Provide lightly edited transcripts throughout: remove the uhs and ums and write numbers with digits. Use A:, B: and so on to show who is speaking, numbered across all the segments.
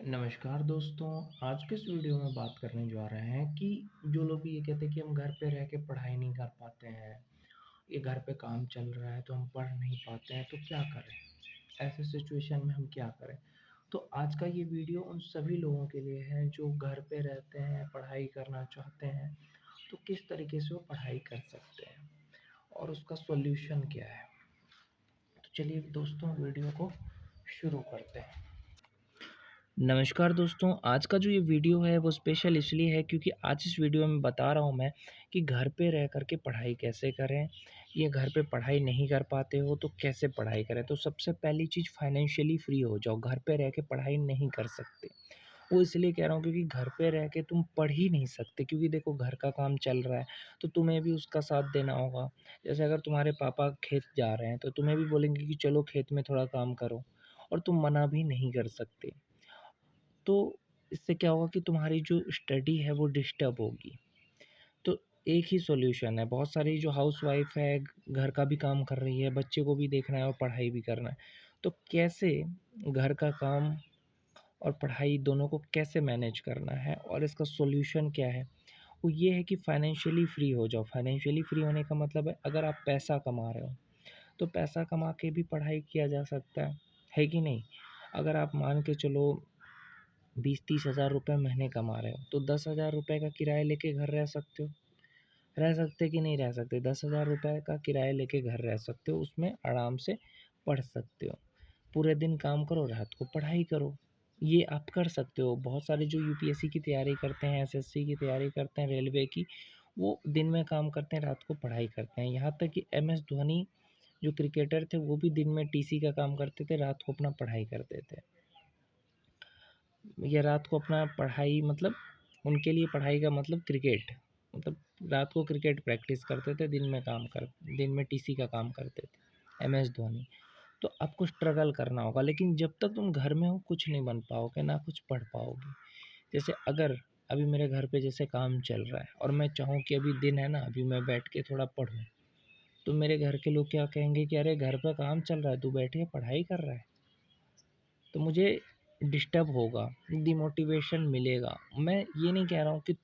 A: नमस्कार दोस्तों, आज के इस वीडियो में बात करने जा रहे हैं कि जो लोग ये कहते हैं कि हम घर पे रह के पढ़ाई नहीं कर पाते हैं, ये घर पे काम चल रहा है तो हम पढ़ नहीं पाते हैं, तो क्या करें? ऐसे सिचुएशन में हम क्या करें? तो आज का ये वीडियो उन सभी लोगों के लिए है जो घर पे रहते हैं, पढ़ाई करना चाहते हैं, तो किस तरीके से वो पढ़ाई कर सकते हैं और उसका सॉल्यूशन क्या है? तो चलिए दोस्तों वीडियो को शुरू करते हैं। नमस्कार दोस्तों, आज का जो ये वीडियो है वो स्पेशल इसलिए है क्योंकि आज इस वीडियो में बता रहा हूँ मैं कि घर पे रह कर के पढ़ाई कैसे करें, ये घर पे पढ़ाई नहीं कर पाते हो तो कैसे पढ़ाई करें। तो सबसे पहली चीज़ फाइनेंशियली फ्री हो जाओ, घर पे रह के पढ़ाई नहीं कर सकते। वो इसलिए कह रहा हूँ क्योंकि घर पे रह के तुम पढ़ ही नहीं सकते क्योंकि देखो घर का काम चल रहा है, तो तुम्हें भी उसका साथ देना होगा। जैसे अगर तुम्हारे पापा खेत जा रहे हैं तो तुम्हें भी बोलेंगे कि चलो खेत में थोड़ा काम करो और तुम मना भी नहीं कर सकते। तो इससे क्या होगा कि तुम्हारी जो स्टडी है वो डिस्टर्ब होगी। तो एक ही सॉल्यूशन है, बहुत सारी जो हाउसवाइफ़ है, घर का भी काम कर रही है, बच्चे को भी देखना है और पढ़ाई भी करना है। तो कैसे घर का काम और पढ़ाई दोनों को कैसे मैनेज करना है और इसका सॉल्यूशन क्या है? वो ये है कि फाइनेंशियली फ्री हो जाओ। फाइनेंशियली फ्री होने का मतलब है अगर आप पैसा कमा रहे हो, तो पैसा कमा के भी पढ़ाई किया जा सकता है कि नहीं? अगर आप मान के चलो 20-30 हज़ार रुपये महीने कमा रहे हो, तो 10,000 रुपये का किराया लेके घर रह सकते हो। रह सकते कि नहीं रह सकते? 10,000 रुपये का किराया लेके घर रह सकते हो, उसमें आराम से पढ़ सकते हो। पूरे दिन काम करो, रात को पढ़ाई करो। ये आप कर सकते हो। बहुत सारे जो यूपीएससी की तैयारी करते हैं, एसएससी की तैयारी करते हैं, रेलवे की, वो दिन में काम करते हैं, रात को पढ़ाई करते हैं। यहाँ तक कि एमएस धोनी जो क्रिकेटर थे, वो भी दिन में टीसी का काम करते थे, रात को अपना पढ़ाई करते थे। या रात को अपना पढ़ाई मतलब उनके लिए पढ़ाई का मतलब क्रिकेट, मतलब रात को क्रिकेट प्रैक्टिस करते थे, दिन में टीसी का काम करते थे, एमएस धोनी। तो आपको स्ट्रगल करना होगा, लेकिन जब तक तुम घर में हो कुछ नहीं बन पाओगे, ना कुछ पढ़ पाओगे। जैसे अगर अभी मेरे घर पे जैसे काम चल रहा है और मैं चाहूँ कि अभी दिन है ना, अभी मैं बैठ के थोड़ा पढूँ, तो मेरे घर के लोग क्या कहेंगे कि अरे घर पे काम चल रहा है, तू बैठ के पढ़ाई कर रहा है। तो मुझे डिस्टर्ब होगा, डिमोटिवेशन मिलेगा। मैं ये नहीं कह रहा हूँ कि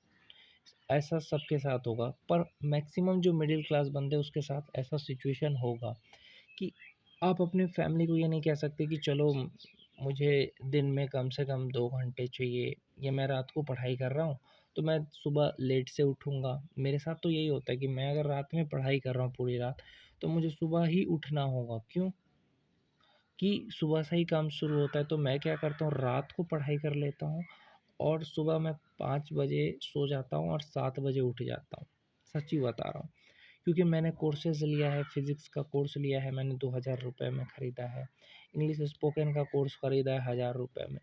A: ऐसा सबके साथ होगा, पर मैक्सिमम जो मिडिल क्लास बंदे हैं उसके साथ ऐसा सिचुएशन होगा कि आप अपनी फैमिली को ये नहीं कह सकते कि चलो मुझे दिन में कम से कम 2 घंटे चाहिए या मैं रात को पढ़ाई कर रहा हूँ, तो मैं सुबह लेट से उठूँगा। मेरे साथ तो यही होता है कि मैं अगर रात में पढ़ाई कर रहा हूँ पूरी रात, तो मुझे सुबह ही उठना होगा। क्यों? कि सुबह से ही काम शुरू होता है, तो मैं क्या करता हूँ रात को पढ़ाई कर लेता हूँ और सुबह मैं 5 बजे सो जाता हूँ और 7 बजे उठ जाता हूँ। सच्ची बता रहा हूँ। क्योंकि मैंने कोर्सेज़ लिया है, फ़िज़िक्स का कोर्स लिया है मैंने 2000 रुपए में खरीदा है। इंग्लिश स्पोकन का कोर्स खरीदा है 1000 रुपए में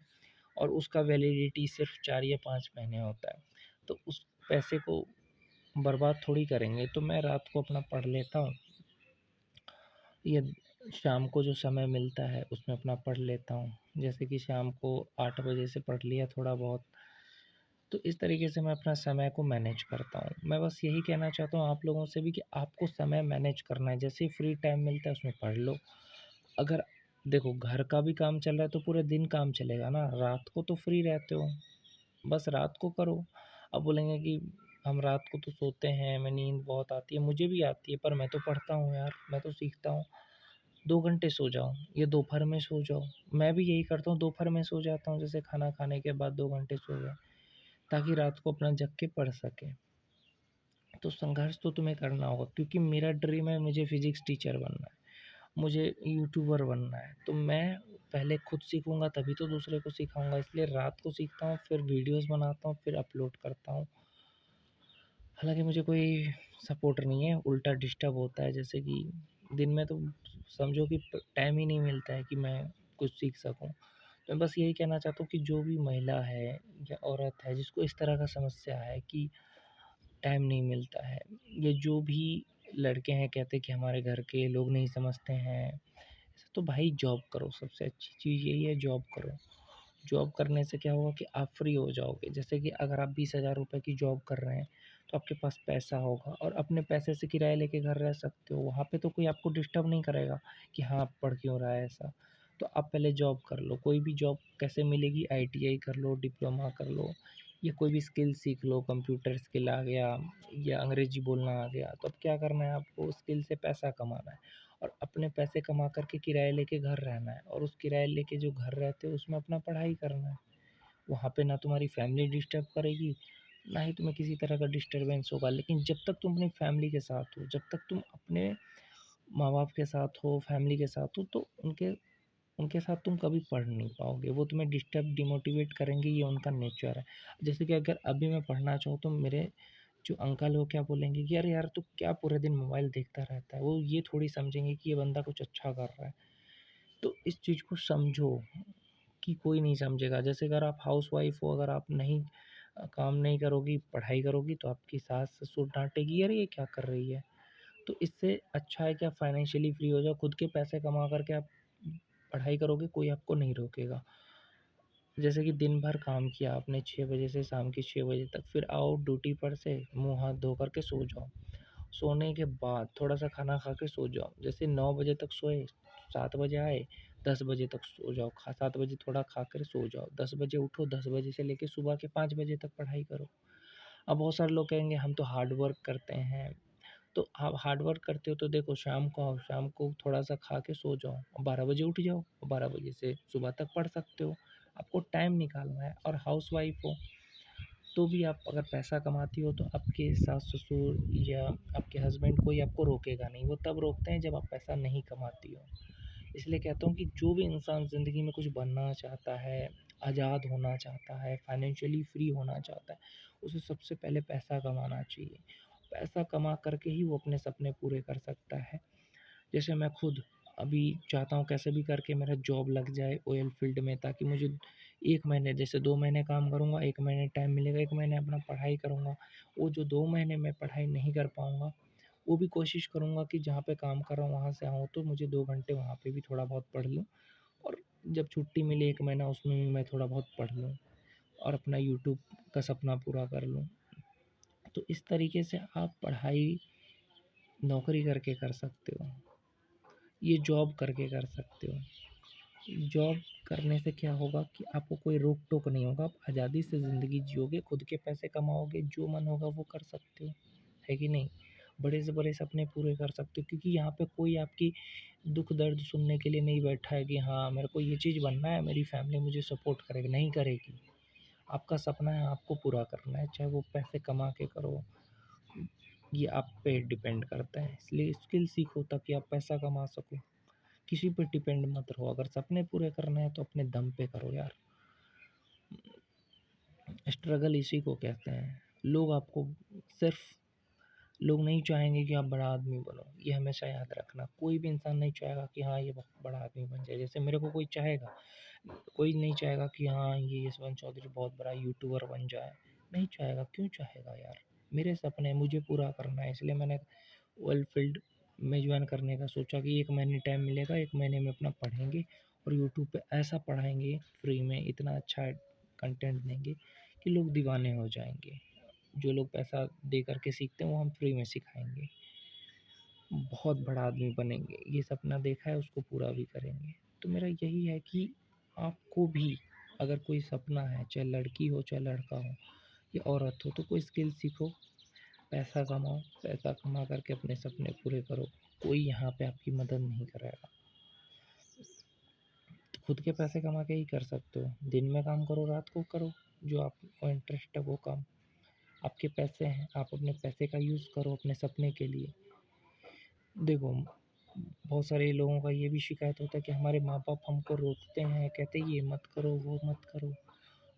A: और उसका वैलिडिटी सिर्फ़ 4 या 5 महीने होता है। तो उस पैसे को बर्बाद थोड़ी करेंगे, तो मैं रात को अपना पढ़ लेता हूँ। या शाम को जो समय मिलता है उसमें अपना पढ़ लेता हूँ। जैसे कि शाम को 8 बजे से पढ़ लिया थोड़ा बहुत, तो इस तरीके से मैं अपना समय को मैनेज करता हूँ। मैं बस यही कहना चाहता हूँ आप लोगों से भी कि आपको समय मैनेज करना है, जैसे ही फ्री टाइम मिलता है उसमें पढ़ लो। अगर देखो घर का भी काम चल रहा है तो पूरे दिन काम चलेगा ना, रात को तो फ्री रहते हो, बस रात को करो। अब बोलेंगे कि हम रात को तो सोते हैं, हमें नींद बहुत आती है, मुझे भी आती है पर मैं तो पढ़ता हूँ यार, मैं तो सीखता हूँ। 2 घंटे सो जाओ या दोपहर में सो जाओ। मैं भी यही करता हूँ, दोपहर में सो जाता हूँ, जैसे खाना खाने के बाद 2 घंटे सो गए, ताकि रात को अपना जग के पढ़ सकें। तो संघर्ष तो तुम्हें करना होगा क्योंकि मेरा ड्रीम है मुझे फ़िज़िक्स टीचर बनना है, मुझे यूट्यूबर बनना है। तो मैं पहले खुद सीखूँगा तभी तो दूसरे को सिखाऊँगा, इसलिए रात को सीखता हूँ, फिर वीडियोज़ बनाता हूँ, फिर अपलोड करता हूँ। हालाँकि मुझे कोई सपोर्ट नहीं है, उल्टा डिस्टर्ब होता है, जैसे कि दिन में तो समझो कि टाइम ही नहीं मिलता है कि मैं कुछ सीख सकूँ। तो मैं बस यही कहना चाहता हूँ कि जो भी महिला है या औरत है जिसको इस तरह का समस्या है कि टाइम नहीं मिलता है, या जो भी लड़के हैं कहते हैं कि हमारे घर के लोग नहीं समझते हैं, तो भाई जॉब करो, सबसे अच्छी चीज़ यही है जॉब करो। जॉब करने से क्या होगा कि आप फ्री हो जाओगे। जैसे कि अगर आप 20,000 रुपए की जॉब कर रहे हैं, तो आपके पास पैसा होगा और अपने पैसे से किराया लेके घर रह सकते हो। वहाँ पे तो कोई आपको डिस्टर्ब नहीं करेगा कि हाँ, पढ़ क्यों रहा है ऐसा। तो आप पहले जॉब कर लो। कोई भी जॉब कैसे मिलेगी? आईटीआई कर लो, डिप्लोमा कर लो या कोई भी स्किल सीख लो, कंप्यूटर स्किल आ गया या अंग्रेजी बोलना आ गया। तो अब क्या करना है आपको? स्किल से पैसा कमाना है और अपने पैसे कमा कर के किराया लेके घर रहना है और उस किराया लेके जो घर रहते हो उसमें अपना पढ़ाई करना है। वहाँ पे ना तुम्हारी फैमिली डिस्टर्ब करेगी, ना ही तुम्हें किसी तरह का डिस्टर्बेंस होगा। लेकिन जब तक तुम अपनी फैमिली के साथ हो, जब तक तुम अपने माँ-बाप के साथ हो, फैमिली के साथ हो, तो उनके उनके साथ तुम कभी पढ़ नहीं पाओगे। वो तुम्हें डिस्टर्ब, डिमोटिवेट करेंगे, ये उनका नेचर है। जैसे कि अगर अभी मैं पढ़ना चाहूँ तो मेरे जो अंकल हैं वो क्या बोलेंगे कि अरे यार तू क्या पूरे दिन मोबाइल देखता रहता है। वो ये थोड़ी समझेंगे कि ये बंदा कुछ अच्छा कर रहा है। तो इस चीज़ को समझो कि कोई नहीं समझेगा। जैसे अगर आप हाउसवाइफ़ हो, अगर आप नहीं काम नहीं करोगी, पढ़ाई करोगी तो आपकी सास-ससुर डाँटेगी, "अरे! ये क्या कर रही है?" तो इससे अच्छा है कि आप फाइनेंशियली फ्री हो जाओ, खुद के पैसे कमा कर के आप पढ़ाई करोगे, कोई आपको नहीं रोकेगा। जैसे कि दिन भर काम किया आपने 6 बजे से शाम के 6 बजे तक, फिर आओ ड्यूटी पर से मुँह हाथ धो कर के सो जाओ। सोने के बाद थोड़ा-सा खाना खा के सो जाओ। जैसे 9 बजे तक सोए, 7 बजे आए, 10 बजे तक सो जाओ। 7 बजे थोड़ा खा कर सो जाओ। 10 बजे उठो, 10 बजे से लेके सुबह के 5 बजे तक पढ़ाई करो। अब बहुत सारे लोग कहेंगे हम तो हार्ड वर्क करते हैं। तो आप हार्ड वर्क करते हो तो देखो शाम को आओ, शाम को थोड़ा-सा खा के सो जाओ और 12 बजे उठ जाओ और 12 बजे से सुबह तक पढ़ सकते हो। आपको टाइम निकालना है और हाउसवाइफ़ हो तो भी आप अगर पैसा कमाती हो तो आपके सास-ससुर या आपके हस्बैंड कोई आपको रोकेगा नहीं। वो तब रोकते हैं जब आप पैसा नहीं कमाती हो। इसलिए कहता हूँ कि जो भी इंसान ज़िंदगी में कुछ बनना चाहता है, आज़ाद होना चाहता है, फाइनेंशियली फ्री होना चाहता है, उसे सबसे पहले पैसा कमाना चाहिए। पैसा कमा कर के ही वो अपने सपने पूरे कर सकता है। जैसे मैं खुद अभी चाहता हूँ कैसे भी करके मेरा जॉब लग जाए ऑयल फ़ील्ड में, ताकि मुझे 1 महीने जैसे 2 महीने काम करूँगा, 1 महीने टाइम मिलेगा, 1 महीने अपना पढ़ाई करूँगा। वो जो 2 महीने मैं पढ़ाई नहीं कर पाऊँगा, वो भी कोशिश करूँगा कि जहाँ पे काम कर रहा हूँ वहाँ से आऊँ तो मुझे 2 घंटे वहाँ पे भी थोड़ा बहुत पढ़ लूँ और जब छुट्टी मिले 1 महीना उसमें भी मैं थोड़ा बहुत पढ़ लूँ और अपना यूट्यूब का सपना पूरा कर लूँ। तो इस तरीके से आप पढ़ाई नौकरी करके कर सकते हो, ये जॉब करके कर सकते हो। जॉब करने से क्या होगा कि आपको कोई रोक-टोक नहीं होगा, आप आज़ादी से ज़िंदगी जियोगे, खुद के पैसे कमाओगे, जो मन होगा वो कर सकते हो, है कि नहीं? बड़े से बड़े सपने पूरे कर सकते हो क्योंकि यहाँ पे कोई आपकी दुःख दर्द सुनने के लिए नहीं बैठा है कि हाँ, मेरे को ये चीज़ बनना है, मेरी फैमिली मुझे सपोर्ट करेगी, नहीं करेगी। आपका सपना है, आपको पूरा करना है, चाहे वो पैसे कमा के करो, ये आप पे डिपेंड करता है। इसलिए स्किल सीखो ताकि आप पैसा कमा सको। किसी पे डिपेंड मत रहो, अगर सपने पूरे करने हैं तो अपने दम पे करो यार। स्ट्रगल इसी को कहते हैं। लोग आपको सिर्फ लोग नहीं चाहेंगे कि आप बड़ा आदमी बनो, ये हमेशा याद रखना। कोई भी इंसान नहीं चाहेगा कि हाँ ये बड़ा आदमी बन जाए। जैसे मेरे को कोई चाहेगा, कोई नहीं चाहेगा कि हाँ ये यशवंत चौधरी बहुत बड़ा यूट्यूबर बन जाए, नहीं चाहेगा। क्यों चाहेगा यार? मेरे सपने मुझे पूरा करना है, इसलिए मैंने ऑयल फील्ड में जॉइन करने का सोचा कि 1 महीने टाइम मिलेगा, 1 महीने में अपना पढ़ेंगे और यूट्यूब पे ऐसा पढ़ाएँगे फ्री में, इतना अच्छा कंटेंट देंगे कि लोग दीवाने हो जाएँगे। जो लोग पैसा दे कर के सीखते हैं वो हम फ्री में सिखाएँगे। बहुत बड़ा आदमी बनेंगे, ये सपना देखा है उसको पूरा भी करेंगे। तो मेरा यही है कि आपको भी अगर कोई सपना है, चाहे लड़की हो, चाहे लड़का हो या औरत हो, तो कोई स्किल सीखो, पैसा कमाओ, पैसा कमा कर के अपने सपने पूरे करो। कोई यहाँ पे आपकी मदद नहीं करेगा। तो खुद के पैसे कमा के ही कर सकते हो। दिन में काम करो, रात को करो, जो आपको इंटरेस्ट है वो काम। आपके पैसे हैं, आप अपने पैसे का यूज़ करो अपने सपने के लिए। देखो, बहुत सारे लोगों का ये भी शिकायत होता है कि हमारे माँ-बाप हमको रोकते हैं, कहते हैं ये मत करो, वो मत करो।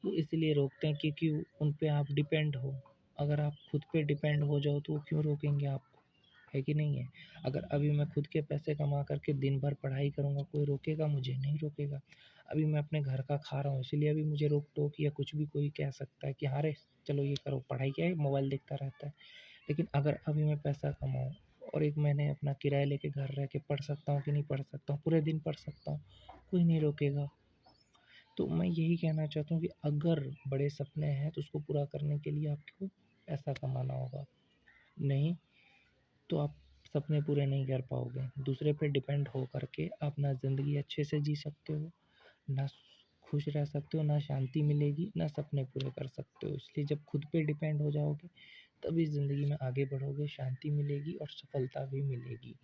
A: वो इसलिए रोकते हैं क्योंकि उन पे आप डिपेंड हो। अगर आप खुद पे डिपेंड हो जाओ तो वो क्यों रोकेंगे आपको, है कि नहीं है? अगर अभी मैं खुद के पैसे कमा कर के दिन भर पढ़ाई करूँगा, कोई रोकेगा मुझे? नहीं रोकेगा। अभी मैं अपने घर का खा रहा हूँ इसीलिए अभी मुझे रोक-टोक या कुछ भी कोई कह सकता है कि हाँ रे, चलो ये करो, पढ़ाई क्या है, मोबाइल देखता रहता है। लेकिन अगर अभी मैं पैसा कमाऊँ और 1 महीने अपना किराया लेके घर रह के पढ़ सकता हूँ कि नहीं पढ़ सकता हूँ, पूरे दिन पढ़ सकता हूँ, कोई नहीं रोकेगा। तो मैं यही कहना चाहता हूँ कि अगर बड़े सपने हैं तो उसको पूरा करने के लिए आपको पैसा कमाना होगा। नहीं तो आप सपने पूरे नहीं कर पाओगे। दूसरे पे डिपेंड हो करके आप ना ज़िंदगी अच्छे से जी सकते हो, ना खुश रह सकते हो, ना शांति मिलेगी, ना सपने पूरे कर सकते हो। इसलिए जब खुद पे डिपेंड हो जाओगे, तभी ज़िंदगी में आगे बढ़ोगे, शांति मिलेगी और सफलता भी मिलेगी।